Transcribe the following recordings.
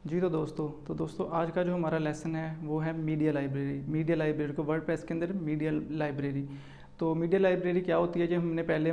जी तो दोस्तों आज का जो हमारा लेसन है वो है मीडिया लाइब्रेरी को वर्डप्रेस के अंदर मीडिया लाइब्रेरी। तो मीडिया लाइब्रेरी क्या होती है, जो हमने पहले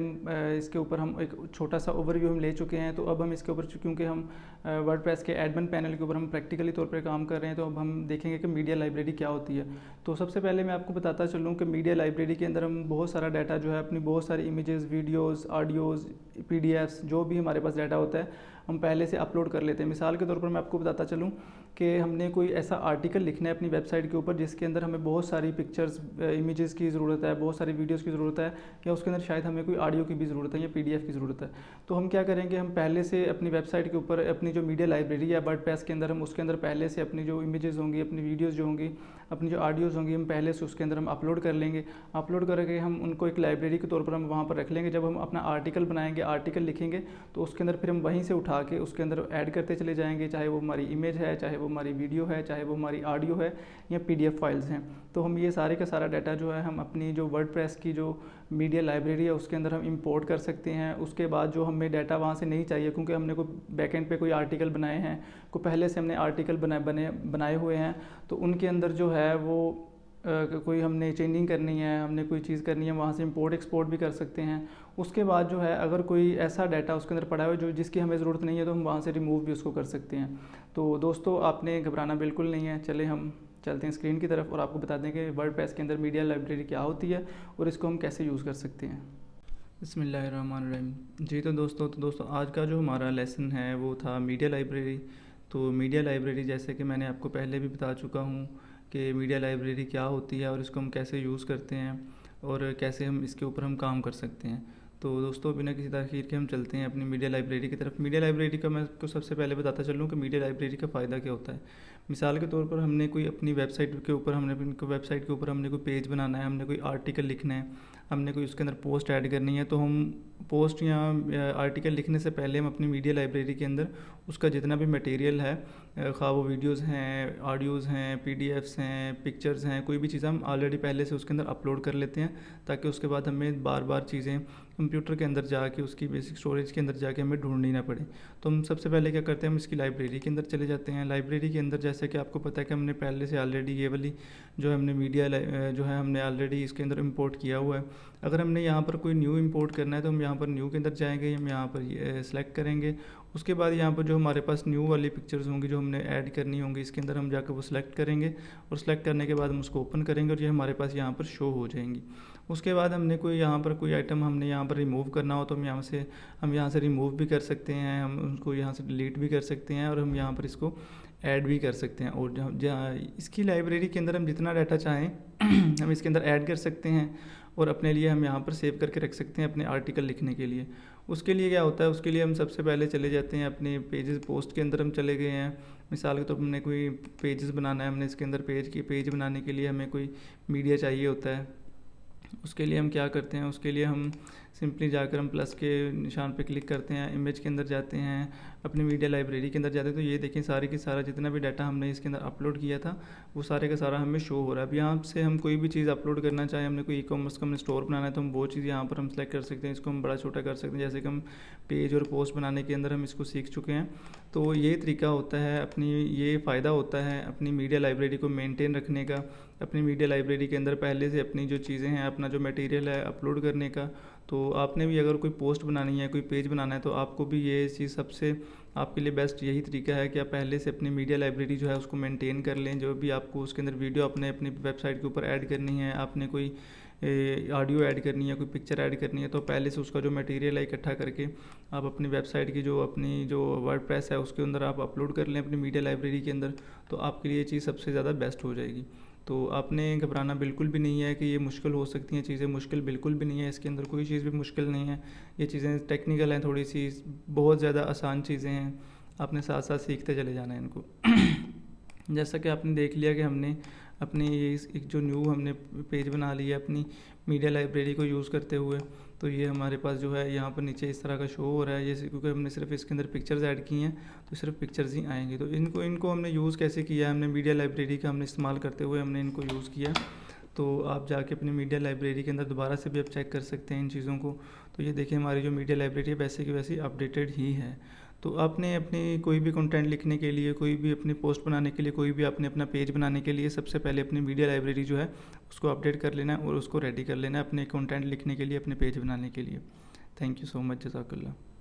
इसके ऊपर हम एक छोटा सा ओवरव्यू हम ले चुके हैं। तो अब हम इसके ऊपर क्योंकि हम वर्डप्रेस के एडमिन पैनल के ऊपर हम प्रैक्टिकली तौर पर काम कर रहे हैं, तो अब हम देखेंगे कि मीडिया लाइब्रेरी क्या होती है। तो सबसे पहले मैं आपको बताता चलूँ कि मीडिया लाइब्रेरी के अंदर हम बहुत सारा डाटा जो है, अपनी बहुत सारी इमेजेस, वीडियोज़, ऑडियोज़, पीडीएफ्स, जो भी हमारे पास डाटा होता है हम पहले से अपलोड कर लेते हैं। मिसाल के तौर पर मैं आपको बताता चलूँ कि हमने कोई ऐसा आर्टिकल लिखना है अपनी वेबसाइट के ऊपर जिसके अंदर हमें बहुत सारी पिक्चर्स, इमेजेस की ज़रूरत है, बहुत सारी वीडियोस की ज़रूरत है, या उसके अंदर शायद हमें कोई ऑडियो की भी ज़रूरत है या पीडीएफ की ज़रूरत है। तो हम क्या करेंगे, हम पहले से अपनी वेबसाइट के ऊपर अपनी जो मीडिया लाइब्रेरी है वर्डप्रेस के अंदर, हम उसके अंदर पहले से अपनी जो इमेजेस होंगी, अपनी वीडियोज़ जो होंगी, अपनी जो ऑडियोज़ होंगी, हम पहले से उसके अंदर हम अपलोड कर लेंगे। अपलोड करके हम उनको एक लाइब्रेरी के तौर पर हम वहाँ पर रख लेंगे। जब हम अपना आर्टिकल बनाएंगे, आर्टिकल लिखेंगे, तो उसके अंदर फिर हम वहीं से उठा के उसके अंदर ऐड करते चले जाएंगे, चाहे वो हमारी इमेज है, चाहे वो हमारी वीडियो है, चाहे वो हमारी ऑडियो है या पीडीएफ फाइल्स हैं। तो हम ये सारे का सारा डाटा जो है हम अपनी जो वर्डप्रेस की जो मीडिया लाइब्रेरी है उसके अंदर हम इंपोर्ट कर सकते हैं। उसके बाद जो हमें डाटा वहाँ से नहीं चाहिए, क्योंकि हमने कोई बैकएंड पे कोई आर्टिकल बनाए हैं, को पहले से हमने आर्टिकल बनाए हुए हैं, तो उनके अंदर जो है वो कोई हमने चेंजिंग करनी है, हमने कोई चीज़ करनी है, वहाँ से इंपोर्ट एक्सपोर्ट भी कर सकते हैं। उसके बाद जो है अगर कोई ऐसा डाटा उसके अंदर पड़ा हुआ है जो जिसकी हमें ज़रूरत नहीं है, तो हम वहाँ से रिमूव भी उसको कर सकते हैं। तो दोस्तों आपने घबराना बिल्कुल नहीं है। चले हम चलते हैं स्क्रीन की तरफ और आपको बता दें कि वर्डप्रेस के अंदर मीडिया लाइब्रेरी क्या होती है और इसको हम कैसे यूज़ कर सकते हैं। बिस्मिल्लाहिर्रहमानिर्रहीम। जी तो दोस्तों आज का जो हमारा लेसन है वो था मीडिया लाइब्रेरी। तो मीडिया लाइब्रेरी जैसे कि मैंने आपको पहले भी बता चुका हूँ कि मीडिया लाइब्रेरी क्या होती है और इसको हम कैसे यूज़ करते हैं और कैसे हम इसके ऊपर हम काम कर सकते हैं। तो दोस्तों बिना किसी ताख़ीर के हम चलते हैं अपनी मीडिया लाइब्रेरी की तरफ। मीडिया लाइब्रेरी का मैं आपको सबसे पहले बताता चलूँ कि मीडिया लाइब्रेरी का फ़ायदा क्या होता है। मिसाल के तौर पर हमने कोई अपनी वेबसाइट के ऊपर हमने कोई पेज बनाना है, हमने कोई आर्टिकल लिखना है, हमने कोई उसके अंदर पोस्ट ऐड करनी है, तो हम पोस्ट या आर्टिकल लिखने से पहले हम अपनी मीडिया लाइब्रेरी के अंदर उसका जितना भी मटेरियल है, खा वो वीडियोज़ हैं, ऑडियोज़ हैं, पीडीएफ्स हैं, पिक्चर्स हैं, कोई भी चीज़ हम ऑलरेडी पहले से उसके अंदर अपलोड कर लेते हैं, ताकि उसके बाद हमें बार बार चीज़ें कंप्यूटर के अंदर जाके उसकी बेसिक स्टोरेज के अंदर जाके हमें ढूंढनी ना पड़े। तो हम सबसे पहले क्या करते हैं, हम इसकी लाइब्रेरी के अंदर चले जाते हैं। लाइब्रेरी के अंदर जैसे कि आपको पता है कि हमने पहले से ऑलरेडी ये वाली जो है हमने मीडिया जो है हमने ऑलरेडी इसके अंदर इंपोर्ट किया हुआ है। अगर हमने यहाँ पर कोई न्यू इंपोर्ट करना है तो हम यहाँ पर न्यू के अंदर जाएंगे, हम यहाँ पर सेलेक्ट करेंगे। उसके बाद यहाँ पर जो हमारे पास न्यू वाली पिक्चर्स होंगी जो हमने ऐड करनी होंगी, इसके अंदर हम जाकर वो सिलेक्ट करेंगे और सिलेक्ट करने के बाद हम उसको ओपन करेंगे और ये हमारे पास यहाँ पर शो हो जाएंगी। उसके बाद हमने कोई यहाँ पर कोई आइटम हमने यहाँ पर रिमूव करना हो तो हम यहाँ से रिमूव भी कर सकते हैं, हम उसको यहाँ से डिलीट भी कर सकते हैं और हम यहाँ पर इसको ऐड भी कर सकते हैं। और जहाँ इसकी लाइब्रेरी के अंदर हम जितना डाटा चाहें हम इसके अंदर ऐड कर सकते हैं और अपने लिए हम यहाँ पर सेव करके रख सकते हैं अपने आर्टिकल लिखने के लिए। उसके लिए क्या होता है, उसके लिए हम सबसे पहले चले जाते हैं अपने पेजेस, पोस्ट के अंदर हम चले गए हैं। मिसाल के तौर पर हमने कोई पेजेस बनाना है, हमने इसके अंदर पेज बनाने के लिए हमें कोई मीडिया चाहिए होता है। उसके लिए हम क्या करते हैं, उसके लिए हम सिंपली जाकर हम प्लस के निशान पे क्लिक करते हैं, इमेज के अंदर जाते हैं, अपनी मीडिया लाइब्रेरी के अंदर जाते हैं। तो ये देखें सारी की सारा जितना भी डाटा हमने इसके अंदर अपलोड किया था वो सारे का सारा हमें शो हो रहा है। अब यहाँ से हम कोई भी चीज़ अपलोड करना चाहें, हमने कोई ई-कॉमर्स का हमने स्टोर बनाना है तो हम वो चीज़ यहाँ पर हम सेलेक्ट कर सकते हैं। इसको हम बड़ा छोटा कर सकते हैं, जैसे कि हम पेज और पोस्ट बनाने के अंदर हम इसको सीख चुके हैं। तो ये तरीका होता है ये फ़ायदा होता है अपनी मीडिया लाइब्रेरी को मेनटेन रखने का, अपनी मीडिया लाइब्रेरी के अंदर पहले से अपनी जो चीज़ें हैं, अपना जो मटेरियल है अपलोड करने का। तो आपने भी अगर कोई पोस्ट बनानी है, कोई पेज बनाना है, तो आपको भी ये चीज़ सबसे आपके लिए बेस्ट यही तरीका है कि आप पहले से अपनी मीडिया लाइब्रेरी जो है उसको मेंटेन कर लें। जो भी आपको उसके अंदर वीडियो अपने अपनी वेबसाइट के ऊपर ऐड करनी है, आपने कोई ऑडियो ऐड करनी है, कोई पिक्चर ऐड करनी है, तो पहले से उसका जो मटेरियल है इकट्ठा करके आप अपनी वेबसाइट की अपनी जो वर्डप्रेस है उसके अंदर आप अपलोड कर लें अपनी मीडिया लाइब्रेरी के अंदर। तो आपके लिए ये चीज़ सबसे ज़्यादा बेस्ट हो जाएगी। तो आपने घबराना बिल्कुल भी नहीं है कि ये मुश्किल हो सकती हैं चीज़ें, मुश्किल बिल्कुल भी नहीं है, इसके अंदर कोई चीज़ भी मुश्किल नहीं है। ये चीज़ें टेक्निकल हैं थोड़ी सी, बहुत ज़्यादा आसान चीज़ें हैं, आपने साथ साथ सीखते चले जाना है इनको। जैसा कि आपने देख लिया कि हमने अपनी ये एक जो न्यू हमने पेज बना लिया अपनी मीडिया लाइब्रेरी को यूज़ करते हुए, तो ये हमारे पास जो है यहाँ पर नीचे इस तरह का शो हो रहा है। ये क्योंकि हमने सिर्फ इसके अंदर पिक्चर्स ऐड की हैं तो सिर्फ पिक्चर्स ही आएंगी। तो इनको हमने यूज़ कैसे किया, हमने मीडिया लाइब्रेरी का हमने इस्तेमाल करते हुए हमने इनको यूज़ किया। तो आप जाके अपनी मीडिया लाइब्रेरी के अंदर दोबारा से भी आप चेक कर सकते हैं इन चीज़ों को। तो ये देखिए हमारी जो मीडिया लाइब्रेरी है वैसे की वैसी अपडेटेड ही है। तो आपने अपनी कोई भी कंटेंट लिखने के लिए, कोई भी अपनी पोस्ट बनाने के लिए, कोई भी आपने अपना पेज बनाने के लिए सबसे पहले अपनी मीडिया लाइब्रेरी जो है उसको अपडेट कर लेना है और उसको रेडी कर लेना है अपने कंटेंट लिखने के लिए, अपने पेज बनाने के लिए। थैंक यू सो मच, जज़ाकल्लाह।